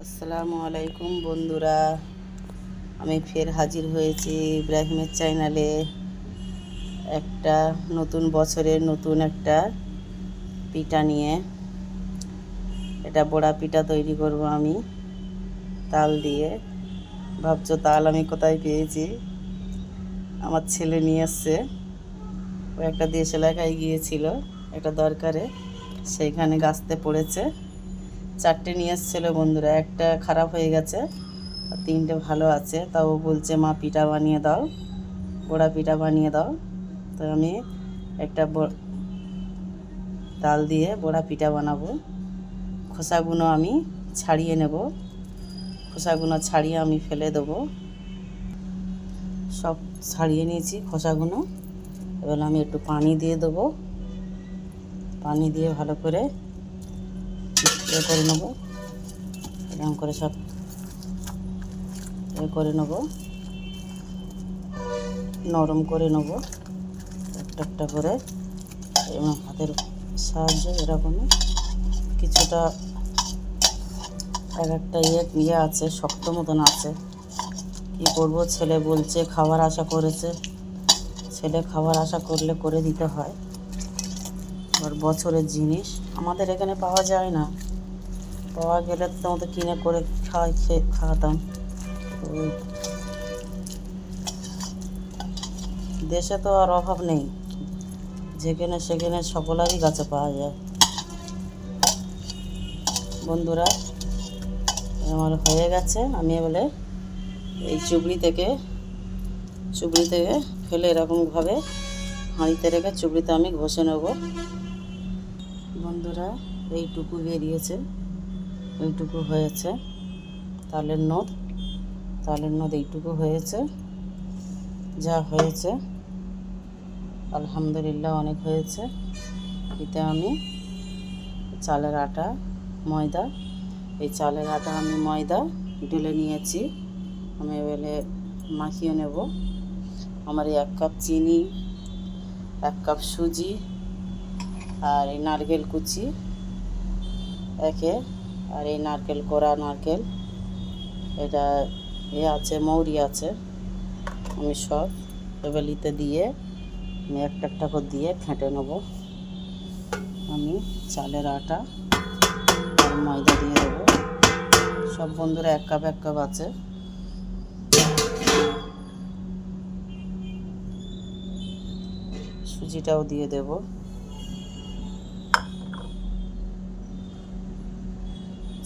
আসসালামু আলাইকুম বন্ধুরা, আমি ফের হাজির হয়েছি ইব্রাহিমের চ্যানেলে একটা নতুন বছরের নতুন একটা পিঠা নিয়ে। এটা বড়া পিঠা তৈরি করব আমি তাল দিয়ে। ভাবছো তাল আমি কোথায় পেয়েছি? আমার ছেলে নিয়ে এসছে। ও একটা দেশ এলাকায় গিয়েছিল একটা দরকারে, সেইখানে গাছতে পড়েছে। 4টে নিয়ে এসেছিলো বন্ধুরা, একটা খারাপ হয়ে গেছে আর 3টে ভালো আছে। তাও বলছে মা পিঠা বানিয়ে দাও, বড়া পিঠা বানিয়ে দাও। তো আমি একটা তাল দিয়ে বড়া পিঠা বানাবো। খোসাগুলো আমি ছাড়িয়ে নেব, খোসাগুলো ছাড়িয়ে আমি ফেলে দেবো। সব ছাড়িয়ে নিয়েছি খোসাগুলো। এবার আমি একটু পানি দিয়ে দেবো, পানি দিয়ে ভালো করে করে নেবো। এরকম করে সব করে নেবো, নরম করে নেব একটা একটা করে। এবং হাতের সাহায্যে এরকম কিছুটা এক একটা ইয়ে আছে, শক্ত মতন আছে। কি করব, ছেলে বলছে, খাবার আশা করেছে। ছেলে খাবার আশা করলে করে দিতে হয়। আর বছরের জিনিস আমাদের এখানে পাওয়া যায় না, পাওয়া গেলে তো আমাদের কিনে করে খাওয়াতাম। দেশে তো আর অভাব নেই, যেখানে সেখানে সকলেরই গাছে পাওয়া যায়। বন্ধুরা আমার হয়ে গেছে। আমি বলে এই চুবড়ি থেকে ফেলে এরকমভাবে হাঁড়িতে রেখে চুবড়িতে আমি ঘষে নেব। বন্ধুরা এইটুকু বেরিয়েছে, এইটুকু হয়েছে তালের নদ এইটুকু হয়েছে। যা হয়েছে আলহামদুলিল্লাহ অনেক হয়েছে। এতে আমি চালের আটা, ময়দা, এই চালের আটা আমি ময়দা ঢেলে নিয়েছি। আমি এবারে মাখিয়ে নেব। আমার এই 1 কাপ চিনি, 1 কাপ সুজি আর এই নারকেল কুচি আর এই নারকেল কোড়া নারকেল, এটা আছে মৌরি আছে। আমি সব এবেলিতে দিয়ে আমি একটা একটা করে দিয়ে ফেটে নেব। আমি চালের আটা আর ময়দা দিয়ে দেবো সব। বন্ধুরা 1 কাপ আছে। সুজিটাও দিয়ে দেব,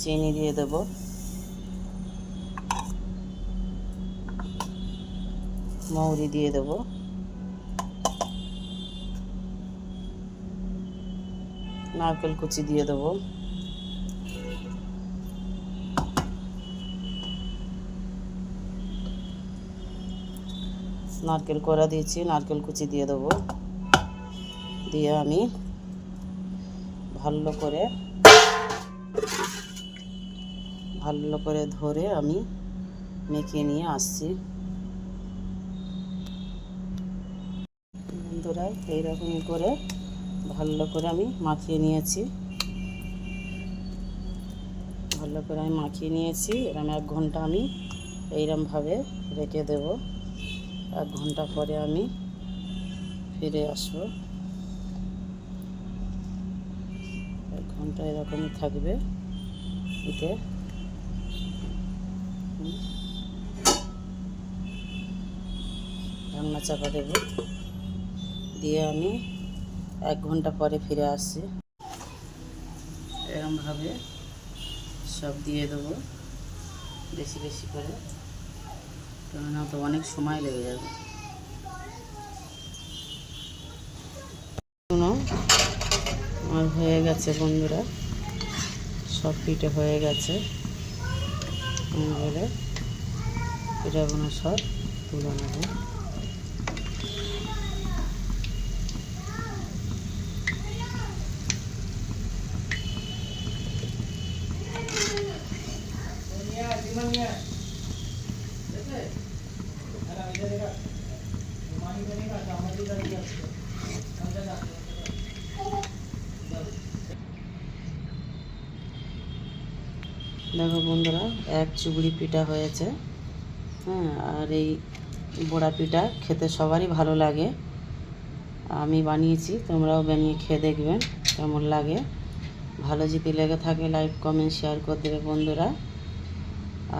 চিনি দিয়ে দেব, মৌরি দিয়ে দেব, নারকেল কুচি দিয়ে দেব, নারকেল কোড়া দিয়েছি, নারকেল কুচি দিয়ে দেব। দিয়ে আমি ভালো করে ধরে আমি মেখে নিয়ে আসছি। বন্ধুরা এইরকম করে ভালো করে আমি মাখিয়ে নিয়েছি, এরকম 1 ঘন্টা আমি এইরকমভাবে রেখে দেব। 1 ঘন্টা পরে আমি ফিরে আসবো। 1 ঘন্টা এরকমই থাকবে। এতে ঢাকনা চাপা দেব, দিয়ে আমি 1 ঘন্টা পরে ফিরে আসছি। এরকমভাবে সব দিয়ে দেবো বেশি বেশি করে, কেননা তো অনেক সময় লেগে যাবে। আমার হয়ে গেছে বন্ধুরা, সব পিঠে হয়ে গেছে। আমি বলে পিঠাগুলো সব তুলে নেব। দেখো বন্ধুরা, এক চুবড়ি পিঠা হয়েছে। হ্যাঁ, আর এই বড়া পিঠা খেতে সবারই ভালো লাগে। আমি বানিয়েছি, তোমরাও বানিয়ে খেয়ে দেখবেন কেমন লাগে। ভালো যদি লেগে থাকে লাইক কমেন্ট শেয়ার করে দেবে বন্ধুরা।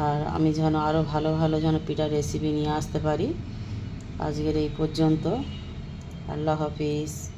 আর আমি যেন আরও ভালো ভালো যেন পিঠার রেসিপি নিয়ে আসতে পারি। আজকের এই পর্যন্ত। আল্লাহ হাফিজ।